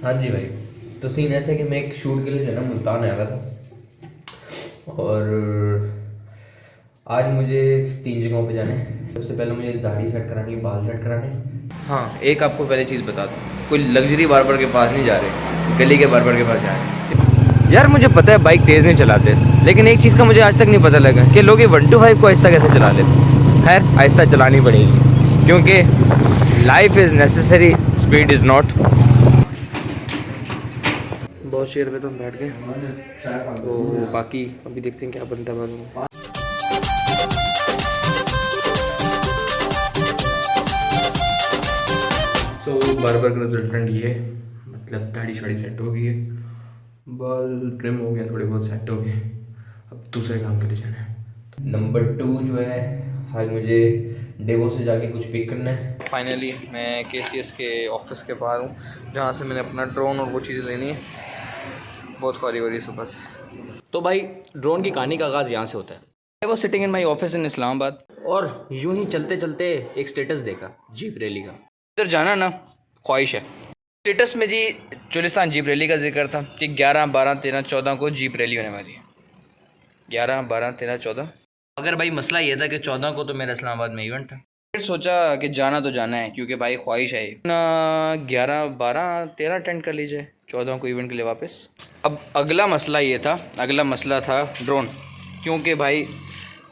हाँ जी भाई। तो सीन ऐसा है कि मैं एक शूट के लिए जो है ना मुल्तान आया हुआ था, और आज मुझे 3 जगहों पे जाना है। सबसे पहले मुझे दाढ़ी सेट करानी है, बाल सेट कराने हैं। हाँ, एक आपको पहले चीज़ बता दूँ, कोई लग्जरी बार्बर के पास नहीं जा रहे, गली के बार्बर के पास जा रहे हैं। यार मुझे पता है बाइक तेज़ नहीं चलाते, लेकिन एक चीज़ का मुझे आज तक नहीं पता लगा कि लोग ये 125 को आहिस्ता कैसे चला लेते। खैर आहिस्ता चलानी पड़ेगी, क्योंकि life is necessary, speed is not. बहुत चेयर पे तो हम बैठ गए, तो बाकी अभी देखते हैं क्या बनता है मालूम। तो बार्बर का रिजल्टेंट ये है, मतलब दाढ़ी शाड़ी सेट हो गई है, बाल ट्रिम हो गए, थोड़े बहुत सेट हो गए। अब दूसरे काम के लिए जाना है। नंबर 2 जो है, आज मुझे डेवो से जाके कुछ पिक करना है। फाइनली मैं KCS के ऑफिस के बाहर हूँ, जहाँ से मैंने अपना ड्रोन और वो चीज़ें लेनी है। बहुत ख्वारी हो रही है सुबह से। तो भाई ड्रोन की कहानी का आगाज़ यहाँ से होता है। I was sitting in my office in Islamabad, और यूं ही चलते चलते एक स्टेटस देखा जीप रैली का। इधर जाना ना ख्वाहिश है। स्टेटस में जी चुलिस्तान जीप रैली का जिक्र था कि 11, 12, 13, 14 को जीप रैली होने वाली है। 11, 12, 13, 14। अगर भाई मसला ये था कि 14 को तो मेरा इस्लामाबाद में इवेंट था। फिर सोचा कि जाना तो जाना है, क्योंकि भाई ख्वाहिश है ना। 11, 12, 13 अटेंड कर लीजिए, 14 को इवेंट के लिए वापस। अब अगला मसला था ड्रोन, क्योंकि भाई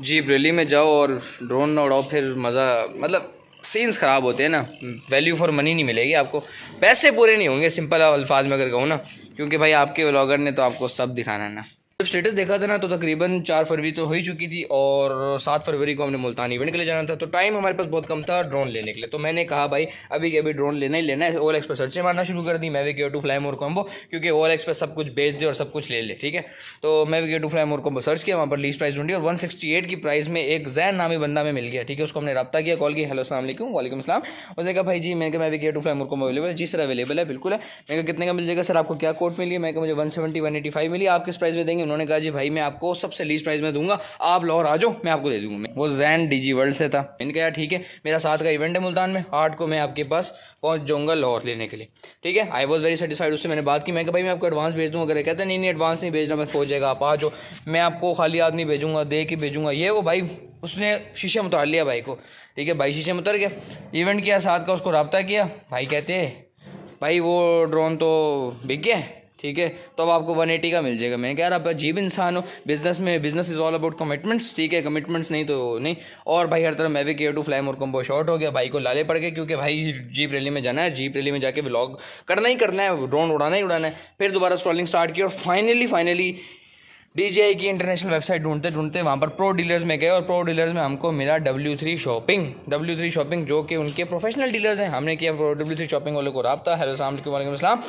जीप रैली में जाओ और ड्रोन ना उड़ाओ, फिर मज़ा, मतलब सीन्स ख़राब होते हैं ना, वैल्यू फॉर मनी नहीं मिलेगी आपको, पैसे पूरे नहीं होंगे, सिंपल अल्फाज में अगर कहूँ ना, क्योंकि भाई आपके व्लॉगर ने तो आपको सब दिखाना है ना। जब स्टेटस देखा था ना तो तकरीबन 4 फरवरी तो हो ही चुकी थी, और 7 फरवरी को हमने मुल्तान इवेंट के लिए जाना था, तो टाइम हमारे पास बहुत कम था ड्रोन लेने के लिए। तो मैंने कहा भाई अभी के अभी ड्रोन लेना ही लेना है। OLX पर सर्चें मारना शुरू कर दी, मैविक एयर 2 फ्लाई मोर कॉम्बो, क्योंकि OLX पर सब कुछ बेच दे और सब कुछ ले ले, ठीक है। तो मैविक एयर 2 फ्लाई मोर कॉम्बो सर्च किया, वहाँ पर लीस्ट प्राइस ढूंढी और 168 की प्राइस में एक जैन नामी बंदा में मिल गया, ठीक है। उसको हमने रब्ता किया, कॉल की, हेलो अस्सलाम वालेकुम। वालेकुम अस्सलाम। उसने कहा भाई जी, मैंने कहा मैविक एयर 2 फ्लाई मोर कॉम्बो अवेलेबल है जी? सर अवेलेबल है, बिल्कुल है। मैंने कहा कितने का मिल जाएगा सर? आपको क्या कोट मिली है? मैं कहा मुझे 170, 185 मिली। आप किस प्राइस में देंगे? उन्होंने कहा जी भाई मैं आपको सबसे लीस्ट प्राइस में दूंगा, आप लाहौर आ जाओ, मैं आपको दे दूंगा। वो जैन DG वर्ल्ड से था। मैंने कहा ठीक है, मेरा 7 का इवेंट है मुल्तान में, 8 को मैं आपके पास पहुंच जाऊंगा लाहौर लेने के लिए, ठीक है। I was very satisfied. उससे मैंने बात की, मैं कहा भाई मैं आपको एडवांस भेज दूँगा। अगर कहते नहीं एडवांस नहीं भेजना, बस हो जाएगा, आप आ जाओ, मैं आपको खाली आदमी भेजूंगा, दे के भेजूंगा। ये वो भाई उसने शीशे में उतार लिया भाई को, ठीक है। भाई शीशे में उतर गया, इवेंट किया, 7 का उसको रब्ता किया। भाई कहते भाई वो ड्रोन तो बिक गया है, ठीक है, तो अब आपको 180 का मिल जाएगा। मैं कह रहा आप अजीब इंसान हो, business is all about commitments, ठीक है, कमिटमेंट्स नहीं तो नहीं। और भाई हर तरह मैविक एयर 2 फ्लाई मोर कॉम्बो शॉर्ट हो गया, भाई को लाले पड़ गए, क्योंकि भाई जीप रैली में जाना है, जीप रैली में जाके व्लॉग करना ही करना है, ड्रोन उड़ाना ही उड़ाना है। फिर दोबारा स्क्रॉलिंग स्टार्ट की और फाइनली DJI की इंटरनेशनल वेबसाइट ढूंढते ढूंढते वहाँ पर प्रो डीलर्स में गए, और प्रो डीलर्स में हमको मिला W3 शॉपिंग, जो कि उनके प्रोफेशनल डीलर्स हैं। हमने किया W3 शॉपिंग वाले को रब्ता, हेलो अस्सलाम वालेकुम अस्सलाम।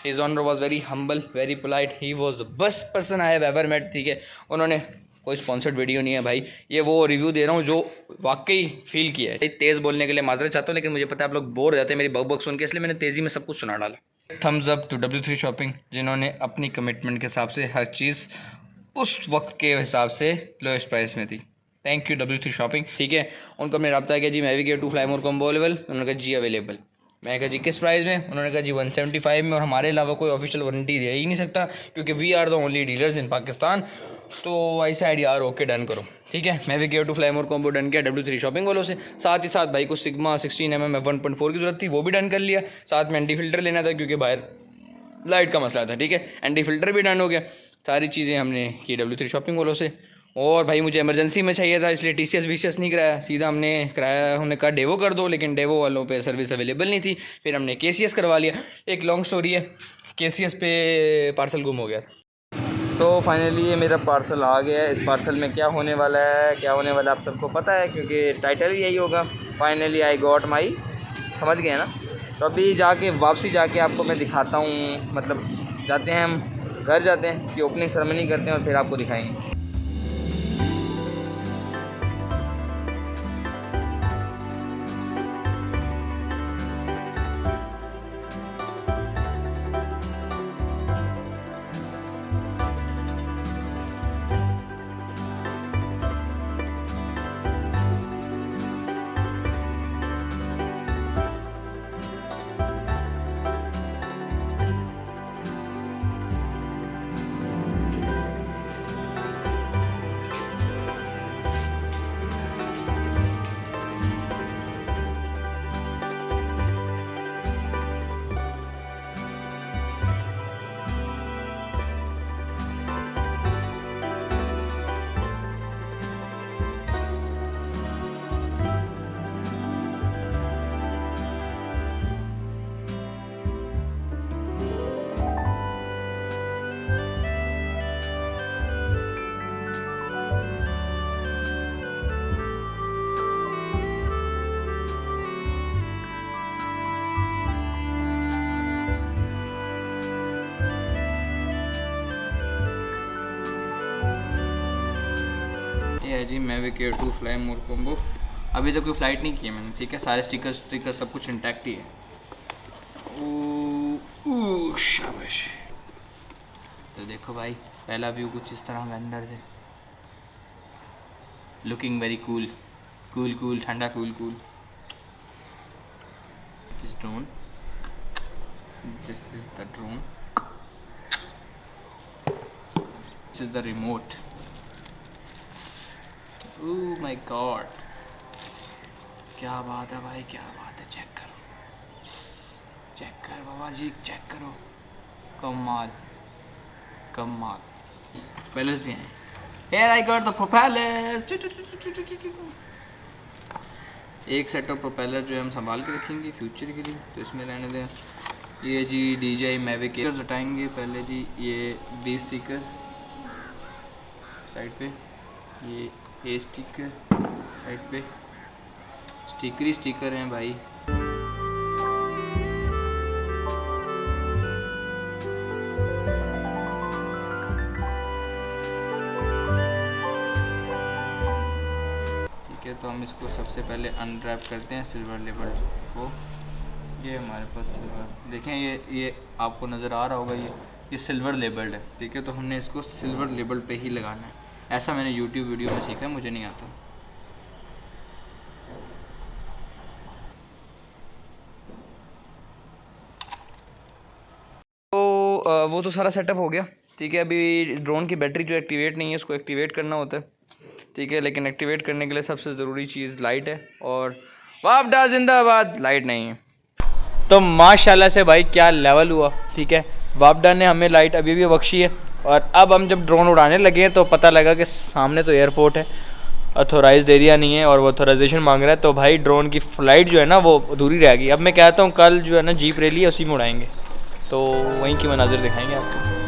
His honour was very humble, very polite, he was the best person I have ever met, ठीक है। उन्होंने कोई स्पॉन्सर्ड वीडियो नहीं है भाई, ये वो रिव्यू दे रहा हूँ जो वाकई फील किया है। तेज़ बोलने के लिए माजरत चाहता हूँ, लेकिन मुझे पता है आप लोग बोर हो जाते हैं मेरी बक सुन के, इसलिए मैंने तेज़ी में सब कुछ सुना डाला। Thums up to W3 shopping, जिन्होंने अपनी कमिटमेंट के हिसाब से हर चीज़ उस वक्त के हिसाब से लोएस्ट प्राइस में थी। थैंक यू W3 शॉपिंग, ठीक है। उनको हमने रब्ता किया जी मैविक एयर 2 फ्लाई मोर कॉम्बो अवेलेबल, उन्होंने कहा जी अवेलेबल। मैं कहा जी किस प्राइस में? उन्होंने कहा जी 175 में, और हमारे अलावा कोई ऑफिशियल वारंटी दे ही नहीं सकता, क्योंकि we are the only dealers in Pakistan. तो आई सेड यार ओके डन करो, ठीक है। मैविक एयर 2 फ्लाई मोर कॉम्बो डन किया W3 शॉपिंग वालों से। साथ ही साथ भाई को सिग्मा 16mm f1.4 की जरूरत थी, वो भी डन कर लिया। साथ में एंटी फिल्टर लेना था, क्योंकि बाहर लाइट का मसला था, ठीक है। एंटी फिल्टर भी डन हो गया। सारी चीज़ें हमने की W3 शॉपिंग वालों से। और भाई मुझे इमरजेंसी में चाहिए था, इसलिए TCS VCS नहीं कराया, सीधा हमने कराया, हमने कहा डेवो कर दो, लेकिन डेवो वालों पे सर्विस अवेलेबल नहीं थी। फिर हमने KCS करवा लिया। एक लॉन्ग स्टोरी है, KCS पे पार्सल गुम हो गया था। सो फाइनली ये मेरा पार्सल आ गया है। इस पार्सल में क्या होने वाला है आप सबको पता है, क्योंकि टाइटल ही यही होगा, फाइनली आई गॉट माई, समझ गए ना। तो अभी वापसी जाके आपको मैं दिखाता हूँ, मतलब जाते हैं हम घर, जाते हैं, इसकी ओपनिंग सेरेमनी करते हैं और फिर आपको दिखाएंगे। जी Mavic Air 2 Fly mode combo. अभी तक कोई फ्लाइट नहीं की है मैंने, ठीक है। सारे स्टिकर सब कुछ इंटैक्ट ही है। ओह शाबाश। तो देखो भाई, पहला व्यू कुछ इस तरह का अंदर से, लुकिंग वेरी कूल, कूल ठंडा cool. This drone, this is the drone, this is the remote. Oh my God, क्या बात है भाई, क्या बात है। चेक कर बाबा जी, चेक करो, कमाल। प्रोपेलर्स भी हैं। Here I got the propellers। एक सेट ऑफ प्रोपेलर जो है हम संभाल के रखेंगे फ्यूचर के लिए, तो इसमें रहने दें। ये जी DJI मैविक एयर हटाएंगे पहले जी। ये B स्टिकर साइड पे, ये A स्टिकर साइड पे, स्टिकर हैं भाई। तो हम इसको सबसे पहले अनरैप करते हैं सिल्वर लेबल को। ये हमारे पास सिल्वर, देखें ये आपको नज़र आ रहा होगा, ये सिल्वर लेबल्ड है, ठीक है। तो हमने इसको सिल्वर लेबल पे ही लगाना है। ऐसा मैंने यूट्यूब वीडियो में सीखा है, मुझे नहीं आता। तो वो तो सारा सेटअप हो गया, ठीक है। अभी ड्रोन की बैटरी जो एक्टिवेट नहीं है, उसको एक्टिवेट करना होता है, ठीक है। लेकिन एक्टिवेट करने के लिए सबसे ज़रूरी चीज़ लाइट है, और वापडा जिंदाबाद, लाइट नहीं है। तो माशाल्लाह से भाई क्या लेवल हुआ, ठीक है। वापडा ने हमें लाइट अभी भी बख्शी है। और अब हम जब ड्रोन उड़ाने लगे हैं तो पता लगा कि सामने तो एयरपोर्ट है, अथोराइज्ड एरिया नहीं है, और वो अथोराइजेशन मांग रहा है। तो भाई ड्रोन की फ़्लाइट जो है ना वो अधूरी रहेगी। अब मैं कहता हूँ कल जो है ना जीप रैली है उसी में उड़ाएंगे, तो वहीं की मनाजिर दिखाएंगे आपको।